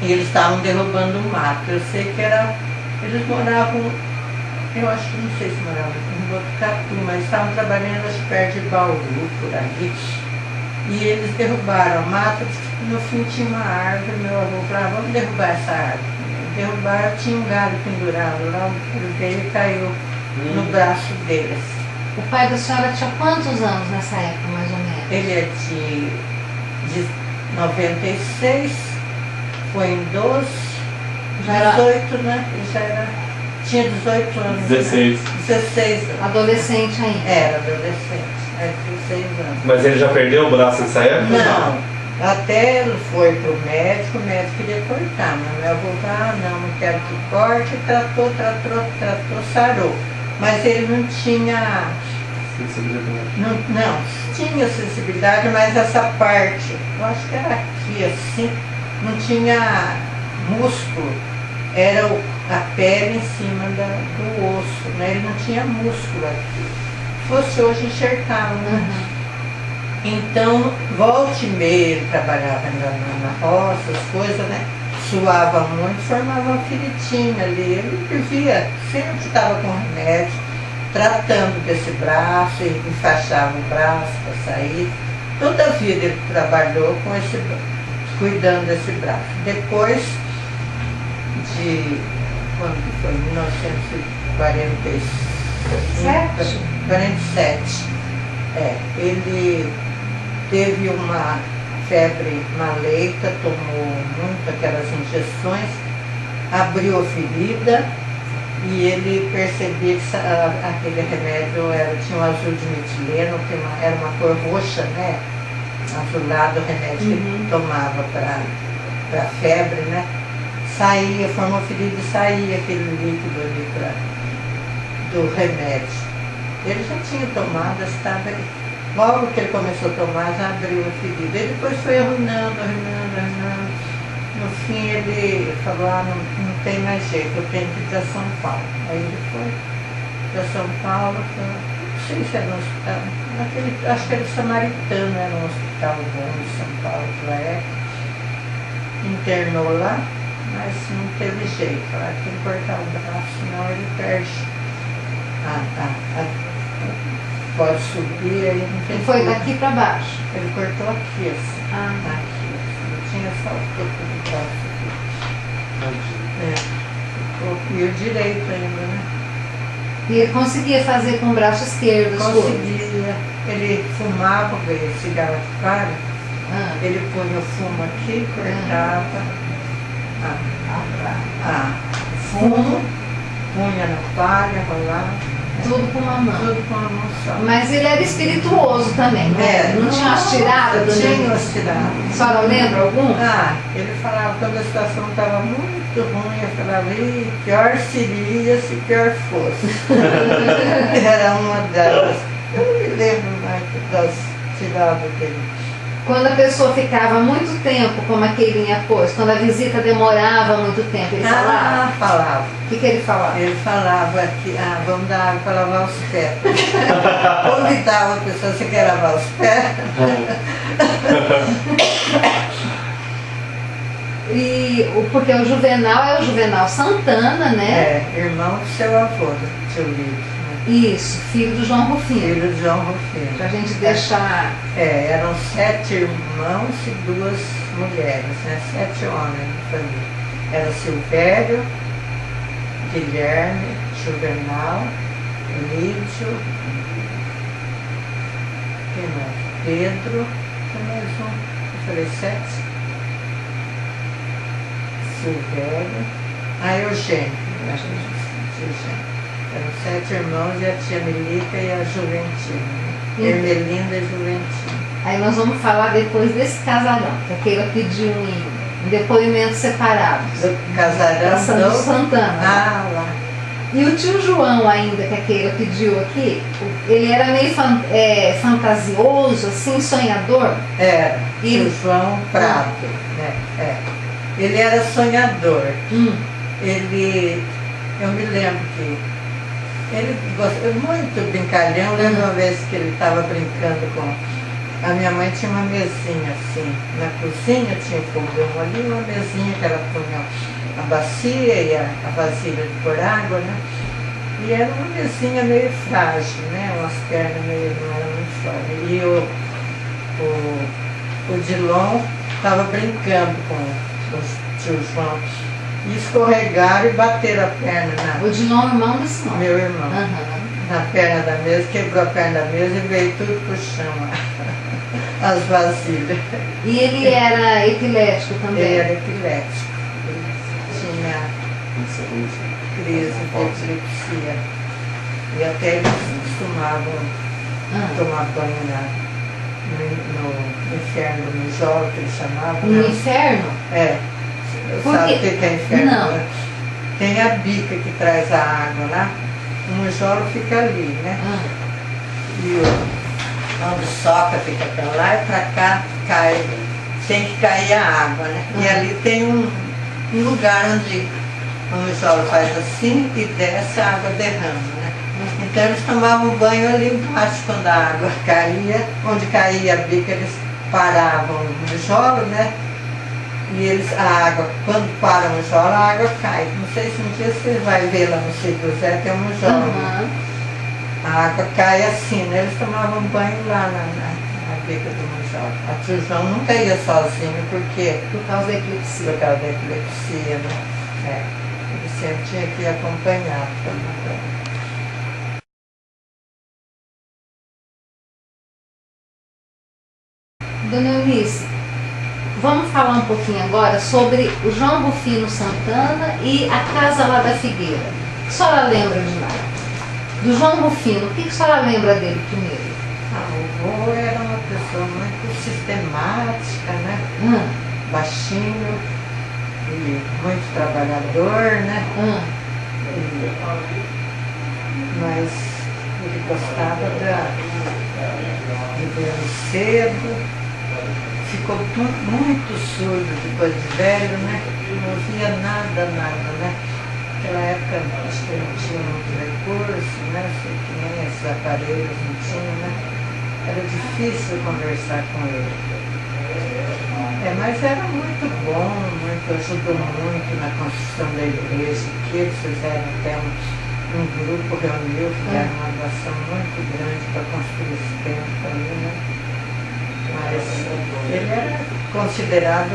E eles estavam derrubando o mato. Eu sei que eles moravam, eu acho que não sei se moravam em Botucatu, mas estavam trabalhando acho, perto de Bauru, por ali. E eles derrubaram a mata, no fim tinha uma árvore, meu avô falava: vamos derrubar essa árvore. Derrubaram, tinha um galho pendurado lá, ele veio e caiu no braço deles. O pai da senhora tinha quantos anos nessa época, mais ou menos? Ele é de 96, foi em 12, 18, né? Ele já tinha 18 anos. 16. Né? 16 anos. Adolescente ainda? Era adolescente, 16 anos. Mas ele já perdeu o braço nessa época? Não. Até ele foi pro médico, o médico queria cortar, mas meu avô falou: não quero que corte, tratou, sarou. Mas ele não tinha sensibilidade. Não, tinha sensibilidade, mas essa parte, eu acho que era aqui assim, não tinha músculo era a pele em cima do osso, né? Ele não tinha músculo aqui. Se fosse hoje, enxertava, né? Então, volta e meia, ele trabalhava na roça, as coisas, né? Suava muito, formava uma feritinha ali. Ele vivia, sempre estava com remédio, tratando desse braço, ele enfaixava o braço para sair. Toda a vida ele trabalhou com esse, cuidando desse braço. Depois de, quando foi? 1947. Ele teve uma febre maleica, tomou muito aquelas injeções, abriu a ferida e ele percebia que aquele remédio tinha um azul de metileno, era uma cor roxa, né? Azulado, o remédio que ele tomava para febre, né? Saía, formou ferida e saía aquele líquido ali do remédio. Ele já tinha tomado, estava. Logo que ele começou a tomar, já abriu a ferida. Ele depois foi arruinando. No fim ele falou, não tem mais jeito, eu tenho que ir para São Paulo. Aí ele foi para São Paulo, não sei se era no hospital, acho que era Samaritano, era um hospital bom de São Paulo, internou lá, mas não teve jeito. Tem que cortar o braço, senão ele perde. Pode subir, aí não tem. E foi daqui para baixo? Ele cortou aqui, assim. Aqui, assim. Eu tinha só o topo do braço aqui. E o direito ainda, né? E ele conseguia fazer com o braço esquerdo? Conseguia. Ele fumava, veio cigarro de palha. Ele punha o fumo aqui, cortava. Fumo, punha na palha, rolava. Tudo com uma mão. Tudo com uma mão só. Mas ele era espirituoso também, né? Não tinha umas tiradas? Tinha umas tiradas. A senhora lembra algum? Ele falava, quando a situação estava muito ruim, eu falava, pior seria se pior fosse. Era uma delas. Eu não me lembro mais das tiradas dele. Quando a pessoa ficava muito tempo, como a Keilinha pôs, quando a visita demorava muito tempo, ele falava? Falava. O que ele falava? Ele falava que, vamos dar água para lavar os pés. Convidava a pessoa, você quer lavar os pés? Porque o Juvenal é o Juvenal Santana, né? Irmão do seu avô, do tio Lídio. Isso, filho do João Rufino. Filho do João Rufino. Pra gente deixar... eram 7 irmãos e 2 mulheres, né? 7 homens na família. Era Silvério, Guilherme, Juvenal, Lídio, quem mais? Pedro, tem mais um, eu falei 7. Silvério, Eugênio, Eugênio. Eram 7 irmãos e a tia Melica e a Juventina. Ermelinda e Juventina. Aí nós vamos falar depois desse casarão, que a Keila pediu em depoimentos separados. Do casarão do Santana. Lá. E o tio João ainda, que a Keila pediu aqui, ele era meio fantasioso, assim, sonhador? Era, tio João Prado, né? Ele era sonhador. Eu me lembro que ele gostava muito brincalhão. Eu lembro uma vez que ele estava brincando com... A minha mãe tinha uma mesinha assim, na cozinha tinha um fogão ali, uma mesinha que ela punha a bacia e a vasilha de pôr água, né? E era uma mesinha meio frágil, né? Umas pernas meio, não era muito forte. E o Dilon estava brincando com o tio João. E escorregaram e bateram a perna O Dilon, irmão da senhora? Meu irmão. Na perna da mesa, quebrou a perna da mesa e veio tudo pro chão, as vasilhas. E ele era epilético também? Ele era epilético. Ele tinha crise de epilepsia. E até eles costumavam tomar banho no inferno, no Jolo, que eles chamavam. No inferno? Sabe o que é inferno? Não. Tem a bica que traz a água lá. O Mujolo fica ali, né? E onde soca fica pra lá e pra cá tem que cair a água, né? E ali tem um lugar onde O mijola faz assim e desce, a água derrama, né? Então eles tomavam banho ali embaixo quando a água caía, onde caía a bica eles paravam o mijola, né? E eles, a água, quando para o mijola, a água cai. Não sei se um dia você vai ver lá no sítio do Zé, tem um mijola. Uhum. A água cai assim, né? Eles tomavam banho lá na bica do mijola. A tio João nunca ia sozinho, porque Por causa da eclipsia. por causa da epilepsia, né? É. Ele sempre tinha que ir acompanhado para tomar banho. Dona Eunice, vamos falar um pouquinho agora sobre o João Rufino Santana e a casa lá da Figueira. O que a senhora lembra de lá? Do João Rufino, o que a senhora lembra dele primeiro? O vô era uma pessoa muito sistemática, né? Baixinho e muito trabalhador, né? Mas ele gostava de dormir cedo. Ficou muito surdo depois de velho, né? Não ouvia nada, né? Naquela época acho que não tinha muito recurso, né? Sei que nem esses aparelhos não tinham, né? Era difícil conversar com ele. Mas era muito bom, ajudou muito na construção da igreja, que eles fizeram até um grupo, reuniu, fizeram uma doação muito grande para construir esse templo ali, né? Mas ele era considerado,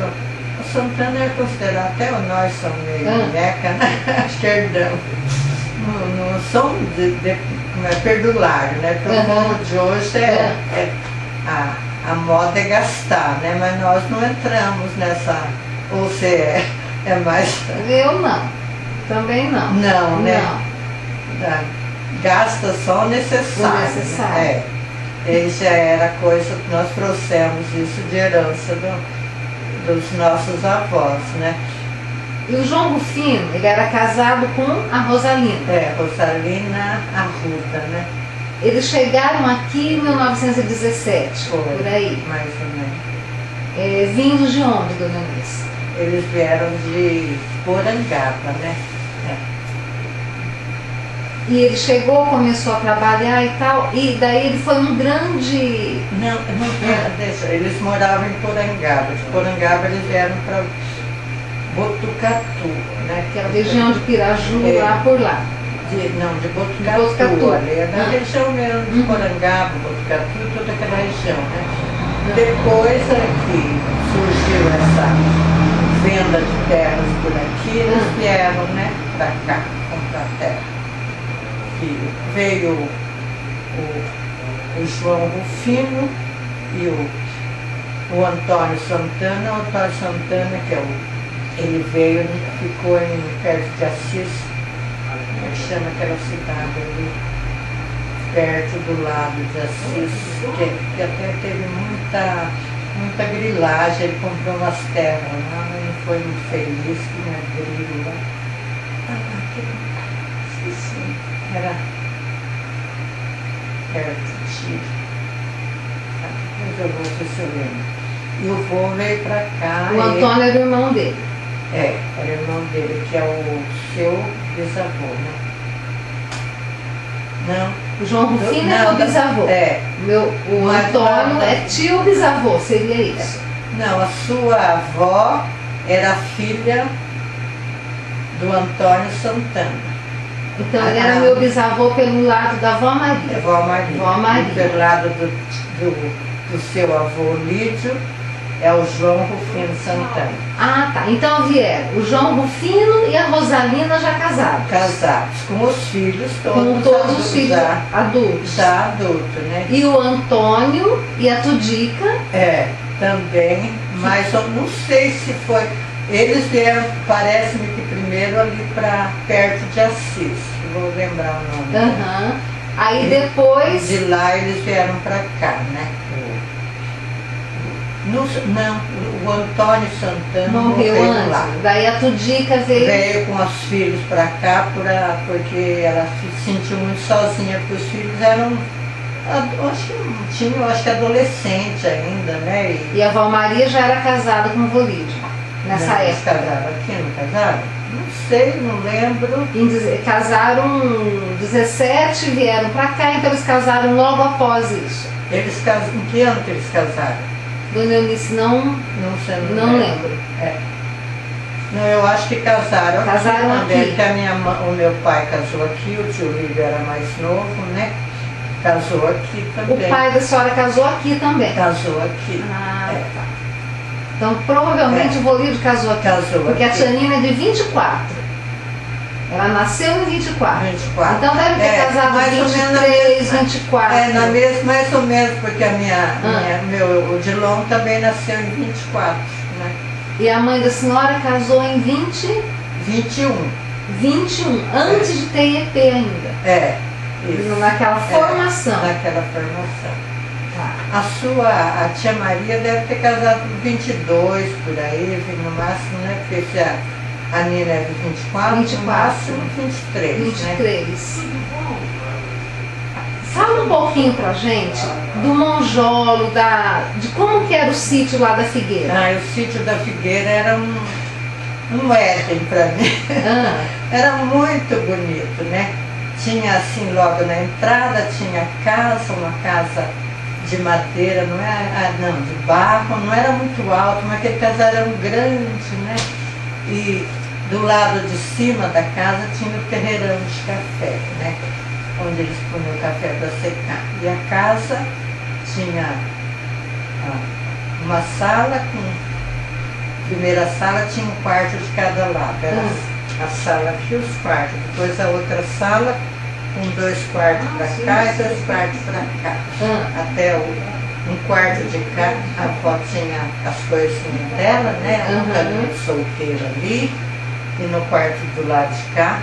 o Santana era considerado, até nós somos meio neca, né? Esquerdão. Não são perdulário, né? Porque o povo de hoje a moda é gastar, né? Mas nós não entramos nessa, ou você é mais... Eu não, também não. Não, né? Não. Gasta só o necessário. O necessário. Né? E já era coisa que nós trouxemos isso de herança dos nossos avós, né? E o João Rufino, ele era casado com a Rosalina. Rosalina Arruda, né? Eles chegaram aqui em 1917, Foi, por aí. mais ou menos. Vindos de onde, dona Eunice? Eles vieram de Porangaba, né? E ele chegou, começou a trabalhar e tal, e daí ele foi um grande... Não, deixa, eles moravam em Porangaba. De Porangaba eles vieram para Botucatu, né? Que é a região de Piraju, lá por lá. De Botucatu, ali, é da região mesmo de Porangaba, Botucatu, toda aquela região, né? Depois é que surgiu essa venda de terras por aqui, eles vieram, né, para cá, comprar terra. E veio o João Rufino e o Antônio Santana. O Antônio Santana, ele veio, ficou perto de Assis, como é que chama aquela cidade ali, perto do lado de Assis, que até teve muita grilagem. Ele comprou umas terras lá, mas não foi muito feliz, tinha grilo lá. Esqueci. Era perto de... Depois eu vou ver se eu lembro. E o vô veio pra cá. O Antônio era o irmão dele. Era o irmão dele, que é o seu bisavô, né? Não. O João Rufino é o bisavô. O Mas Antônio é tio bisavô, seria isso? Não, a sua avó era filha do Antônio Santana. Então ele era meu bisavô pelo lado da avó Maria. Avó Maria. Vó Maria. E pelo lado do seu avô Lídio, é o João Rufino Santana. Ah, tá. Então vieram o João Rufino e a Rosalina já casados. Casados, com os filhos todos. Com todos os filhos adultos. Já adulto, né? E o Antônio e a Tudica. Também, mas eu não sei se foi... Eles vieram, parece-me que primeiro ali para perto de Assis, vou lembrar o nome. Aí depois... De lá eles vieram para cá, né? Não, o Antônio Santana morreu antes. Lá. Daí a Tudica veio com os filhos para cá, porque ela se sentiu muito sozinha, porque os filhos eram... Acho que adolescente ainda, né? E a avó Maria já era casada com o vô Lídio. nessa Não, eles época? casaram aqui, não casaram? Não sei, não lembro. Casaram 17, vieram pra cá, então eles casaram logo após isso. Eles casaram, em que ano que eles casaram? Dona Eunice não Não sei, Não lembro. É. Não, eu acho que casaram, Casaram aqui também, aqui. porque o meu pai casou aqui, o tio Líbio era mais novo, né? Casou aqui O também. pai da senhora casou aqui também. Casou aqui. Ah, É. tá. Então provavelmente o Bolívar casou aqui. Casou porque aqui. a Tianina é de 24. Ela nasceu em 24. 24. Então deve ter casado mais ou menos na 23, mesma- 24. É, na mesma, mais ou menos, porque Ah. o Dilon também nasceu em 24, né? E a mãe da senhora casou em 21. 21, antes de ter IEP ainda. É, isso. Naquela formação. Naquela formação. Tá. A tia Maria deve ter casado com 22, por aí, no máximo, né? Porque se a Nina é de 24, 24. no máximo 23, né? 23. Fala um pouquinho pra gente do Monjolo, de como que era o sítio lá da Figueira. Ah, o sítio da Figueira era um Éden para mim. Ah, Era muito bonito, né? Tinha assim, logo na entrada, tinha casa, uma casa de madeira, não é, não, de barro, não era muito alto, mas aquele casarão grande, né? E do lado de cima da casa tinha o terreirão de café, né? Onde eles punham o café para secar. E a casa tinha uma sala primeira sala tinha um quarto de cada lado. Era a sala aqui, os quartos. Depois a outra sala com 2 quartos para cá e 2 quartos para cá. Até um quarto de cá, a avó tinha as coisinhas dela, né? Um caminho de solteiro ali. E no quarto do lado de cá,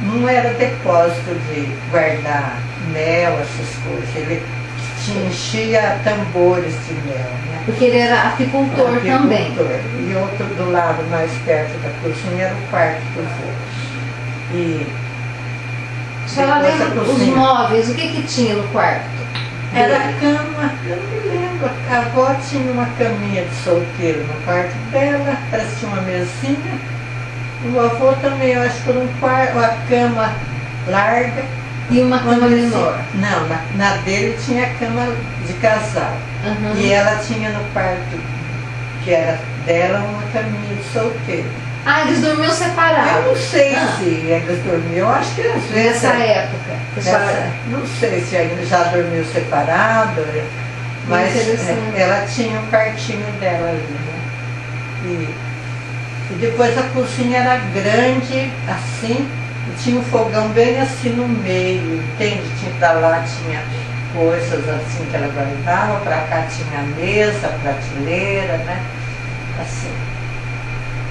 não era depósito de guardar mel, essas coisas. Ele enchia tambores de mel, né? porque ele era apicultor também. E outro do lado, mais perto da cozinha, era o quarto dos outros. E A senhora depois lembra a os cozinha. móveis, o que tinha no quarto? Era cama, eu não me lembro. A avó tinha uma caminha de solteiro no quarto dela, parece que tinha uma mesinha. O avô também, eu acho que era um quarto, a cama larga. E uma cama Onde ele menor. tinha- Não, na dele tinha cama de casal. Aham. E ela tinha no quarto, que era dela, uma caminha de solteiro. Ah, eles dormiam separados. Eu não sei se eles dormiam, eu acho que às vezes. Nessa época. A senhora- Não sei se ainda já dormiu separado, mas Interessante. ela tinha um quartinho dela ali, né? E depois a cozinha era grande, assim, e tinha um fogão bem assim no meio, entende? Tinha pra lá, tinha coisas assim que ela guardava, pra cá tinha a mesa, a prateleira, né? Assim.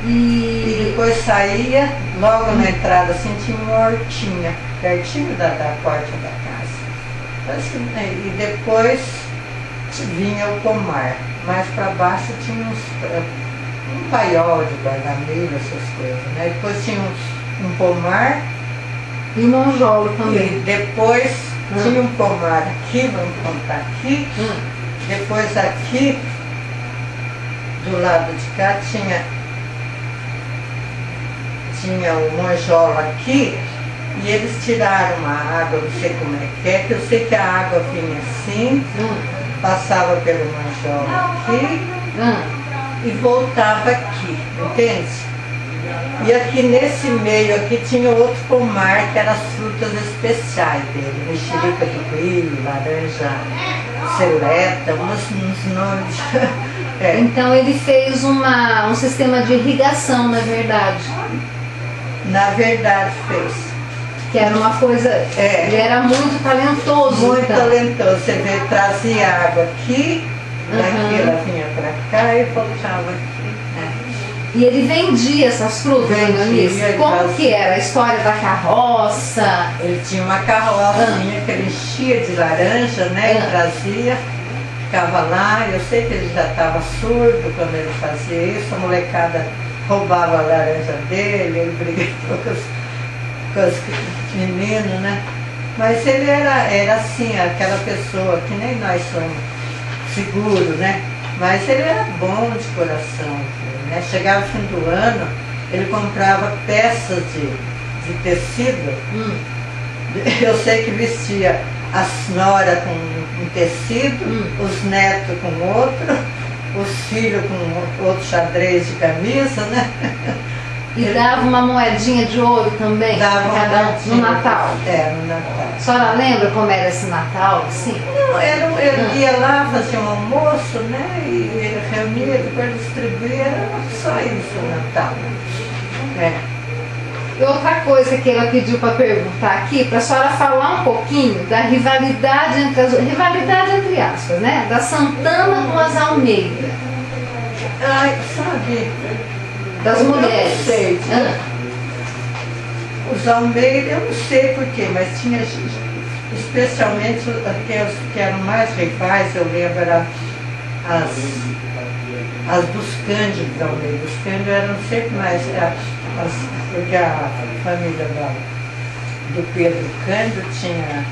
E depois saía, logo na entrada assim, tinha uma hortinha, pertinho da porta da casa. Assim, né? E depois vinha o pomar. Mais para baixo tinha um paiol de guarda-milho, essas coisas, né? Depois tinha um pomar. E o Monjolo E também. depois tinha um pomar aqui, vamos contar aqui. Depois aqui, do lado de cá, tinha o monjolo aqui, e eles tiraram a água, não sei como é, que eu sei que a água vinha assim, passava pelo monjolo aqui e voltava aqui, entende? E aqui nesse meio aqui tinha outro pomar que eram as frutas especiais dele, mexerica do brilho, laranja seleta, uns nomes. É. Então ele fez um sistema de irrigação, na verdade. Na verdade fez. Que era uma coisa. É. Ele era muito talentoso. Muito então. talentoso. Você vê, trazia água aqui, daqui ela vinha pra cá e voltava aqui. Né? E ele vendia essas frutas, Vendia, Dona Eunice? ele Como fazia. que era? A história da carroça? Ele tinha uma carrocinha que ele enchia de laranja, né? E trazia, ficava lá. Eu sei que ele já estava surdo quando ele fazia isso. A molecada roubava a laranja dele, ele brigava com os meninos, né? Mas ele era assim, aquela pessoa que nem nós somos, seguro, né? Mas ele era bom de coração, né? né? Chegava o fim do ano, ele comprava peças de tecido. Eu sei que vestia a nora com um tecido, os netos com outro, os filhos com outro xadrez de camisa, né? E dava uma moedinha de ouro também? Dava cada um, no Natal? No Natal. A senhora lembra como era esse Natal? Sim. Não, ele ia lá, fazia um almoço, né? E reunia, depois distribuía, era só isso no Natal. E outra coisa que ela pediu para perguntar aqui, para a senhora falar um pouquinho da rivalidade entre aspas, né? Da Santana com as Almeida. Ai, sabe? Das mulheres. Eu não sei. Os Almeida, eu não sei porquê, mas tinha especialmente aqueles que eram mais rivais, eu lembro, eram as dos Cândidos Almeida. Os Cândidos eram sempre mais, porque a família do Pedro Cândido tinha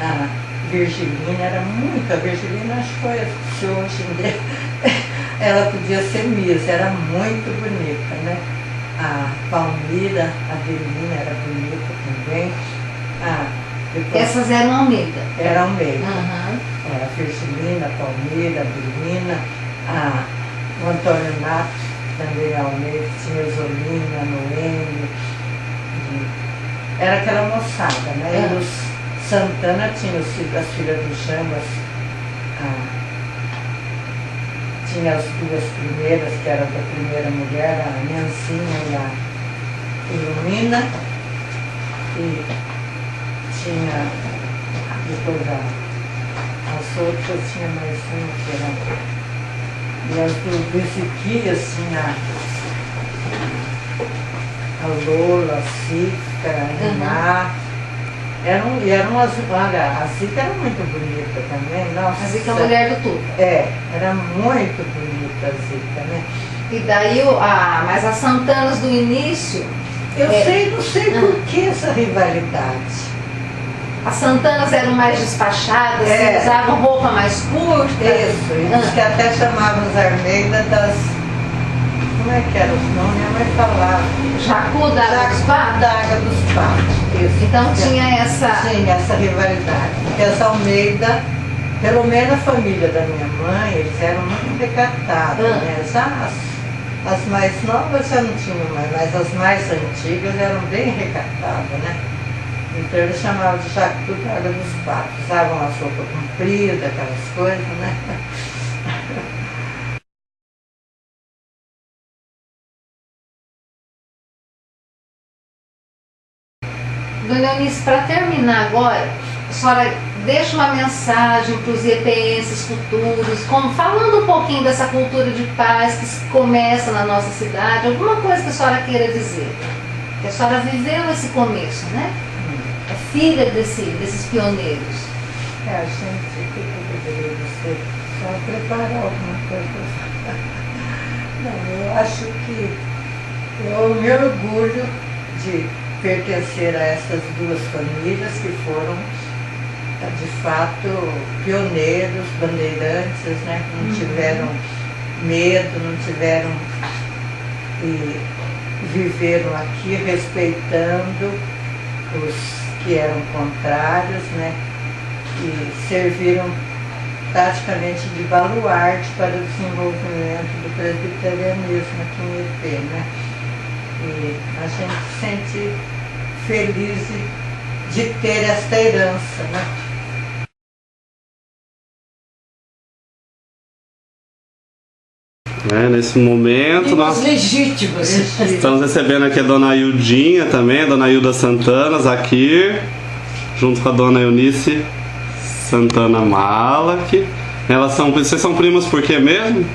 a Virgilina, era muito, a Virgilina acho que foi, se hoje em dia, ela podia ser Miss, era muito bonita, né? A Palmira, a Adelina era bonita também. Essas eram Almeida? Era Almeida. Uhum. A Virgilina, a Palmira, a Adelina, o Antônio Nato, também Almeida, tinha a Isolina, a Noemi. Era aquela moçada, né? E os Santana tinha as filhas do Jambas, tinha as duas primeiras, que eram da primeira mulher, a Nancinha e a Ilumina, e tinha, depois as outras tinha mais uma que era, e as do Ezequias tinha a Lola, a Cica, a Renata. Eram a Zica era muito bonita também, nossa. A Zica é a mulher do Tuta. Era muito bonita a Zica, né? E daí, mas as Santanas do início... Não sei por que essa rivalidade. As Santanas eram mais despachadas, usavam roupa mais curta. Isso, eles que até chamavam as Almeida das... Como é que era os nomes? Minha mãe falava. Jacu da Água dos Patos. Isso. Então tinha essa... Tinha essa rivalidade. Porque as Almeida, pelo menos a família da minha mãe, eles eram muito recatados, né? As mais novas já não tinham mais, mas as mais antigas eram bem recatadas, né? Então eles chamavam de Jacu da Água dos Patos. Usavam a roupa comprida, aquelas coisas, né? Dona Eunice, para terminar agora, a senhora deixa uma mensagem para os iepenses futuros, falando um pouquinho dessa cultura de paz que começa na nossa cidade, alguma coisa que a senhora queira dizer. Que a senhora viveu esse começo, né? É filha desses pioneiros. A gente, o que eu deveria dizer? Só preparar alguma coisa. Não, eu acho que eu me orgulho de pertencer a essas duas famílias que foram, de fato, pioneiros, bandeirantes, né? Não tiveram medo, não tiveram... E viveram aqui respeitando os que eram contrários, né? E serviram praticamente de baluarte para o desenvolvimento do presbiterianismo aqui em IP, né? E a gente se sente feliz de ter esta herança, né? Nesse momento nós estamos recebendo aqui a Dona Ildinha também, a Dona Hilda Santana aqui, junto com a Dona Eunice Santana Malak. Vocês são primas por quê mesmo?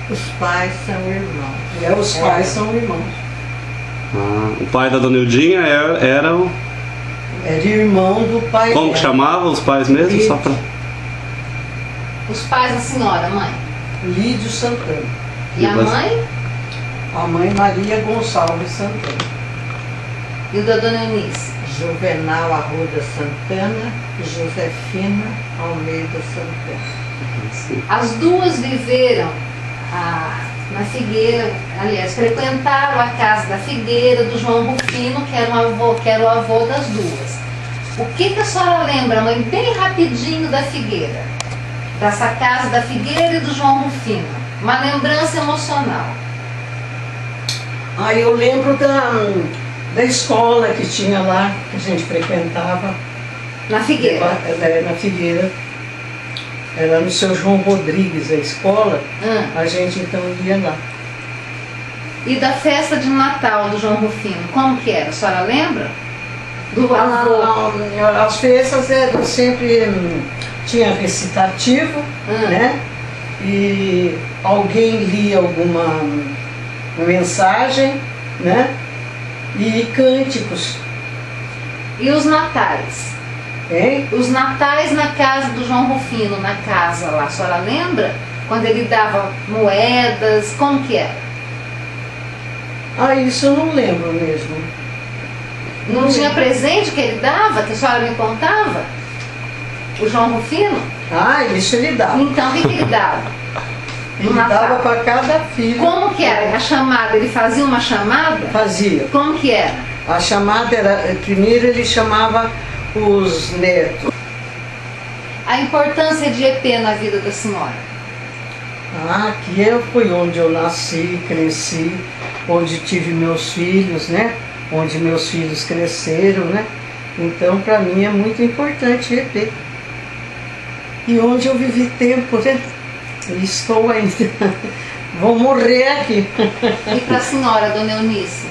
Os pais são irmãos. Os pais são irmãos. O pai da Dona Ildinha era o... Era irmão do pai. Como que chamava os pais mesmo? Só pra... Os pais da senhora, mãe? Lídio Santana. E a mãe? A mãe Maria Gonçalves Santana. E o da Dona Eunice? Juvenal Arruda Santana e Josefina Almeida Santana. As duas viveram na Figueira, aliás, frequentaram a casa da Figueira, do João Rufino, que era o avô das duas. O que a senhora lembra, mãe, bem rapidinho da Figueira? Dessa casa da Figueira e do João Rufino. Uma lembrança emocional. Aí eu lembro da escola que tinha lá, que a gente frequentava. Na Figueira? Na Figueira. Era no seu João Rodrigues, a escola. A gente então ia lá. E da festa de Natal do João Rufino, como que era? A senhora lembra? Do avô? As festas eram sempre tinha recitativo, né? E alguém lia alguma mensagem, né? E cânticos. E os natais? Hein? Os natais na casa do João Rufino, na casa lá, a senhora lembra? Quando ele dava moedas, como que era? Isso eu não lembro mesmo. Não tinha presente que ele dava, que a senhora me contava? O João Rufino? Isso ele dava. Então, o que ele dava? Ele dava para cada filho. Como que era? A chamada, ele fazia uma chamada? Fazia. Como que era? A chamada era, primeiro ele chamava os netos. A importância de EP na vida da senhora? Aqui foi onde eu nasci, cresci, onde tive meus filhos, né? Onde meus filhos cresceram, né? Então, para mim é muito importante EP. E onde eu vivi tempo, né? E estou ainda. Vou morrer aqui. E para a senhora, dona Eunice,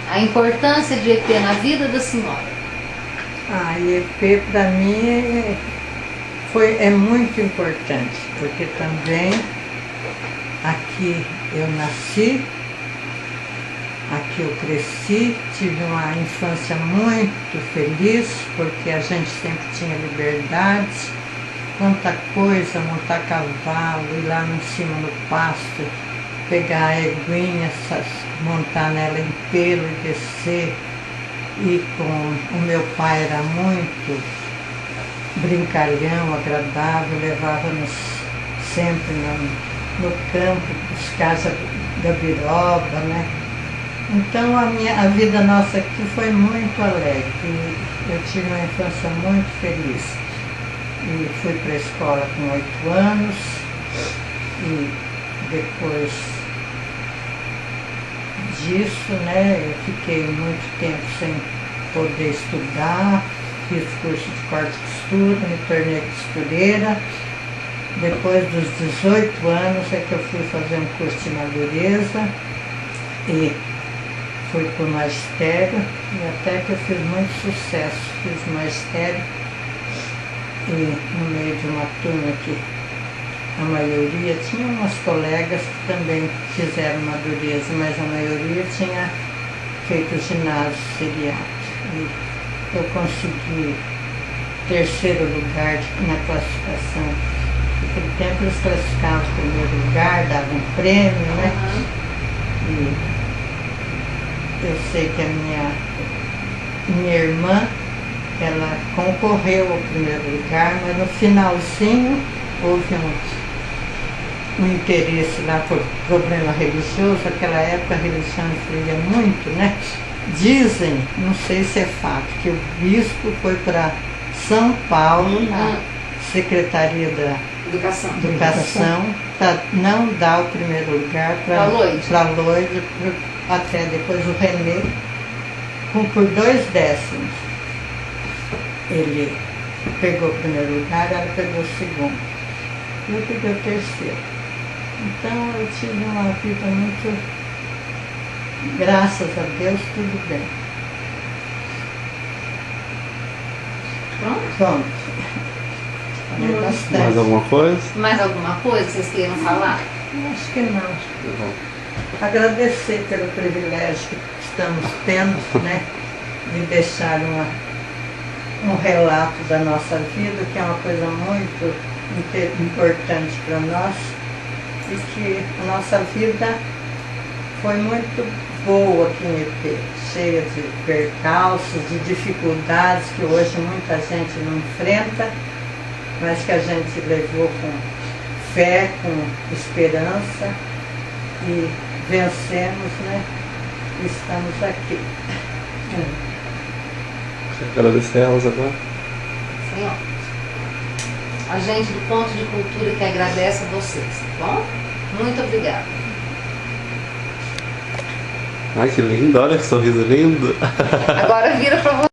a importância de EP na vida da senhora? EP para mim é muito importante, porque também aqui eu nasci, aqui eu cresci, tive uma infância muito feliz, porque a gente sempre tinha liberdade, quanta coisa, montar cavalo, ir lá em cima no pasto, pegar a eguinha, montar nela em pelo e descer. E com o meu pai era muito brincalhão, agradável, levava-nos sempre no campo, buscar da biroba, né? Então a vida nossa aqui foi muito alegre. Eu tive uma infância muito feliz. E fui para a escola com 8 anos e depois disso, né, eu fiquei muito tempo sem poder estudar, fiz curso de corte e costura, me tornei costureira. Depois dos 18 anos é que eu fui fazer um curso de madureza e fui para o magistério, e até que eu fiz muito sucesso, fiz magistério e no meio de uma turma que a maioria, tinha umas colegas que também fizeram madureza, mas a maioria tinha feito ginásio seriado. E eu consegui 3º lugar na classificação. Naquele tempo eles classificavam o 1º lugar, davam um prêmio, né? E eu sei que a minha irmã, ela concorreu ao 1º lugar, mas no finalzinho houve um interesse lá por problema religioso. Naquela época a religião influía muito, né? Dizem, não sei se é fato, que o bispo foi para São Paulo, na Secretaria da Educação, para não dar o 1º lugar para Loide, até depois o Renê, por 2 décimos. Ele pegou o 1º lugar, ela pegou o 2º. Eu peguei o 3º. Então eu tive uma vida muito, graças a Deus, tudo bem. Pronto. Falei bastante. Mais alguma coisa? Mais alguma coisa que vocês queiram falar? Acho que não. Agradecer pelo privilégio que estamos tendo, né, de deixar um relato da nossa vida, que é uma coisa muito importante para nós, e que a nossa vida foi muito boa aqui em EP, cheia de percalços, de dificuldades que hoje muita gente não enfrenta, mas que a gente levou com fé, com esperança, e vencemos, né? Estamos aqui. Agradecer a elas agora. Senhor, a gente do Ponto de Cultura que agradece a vocês, tá bom? Muito obrigada. Ai, que lindo, olha que sorriso lindo. Agora vira para você.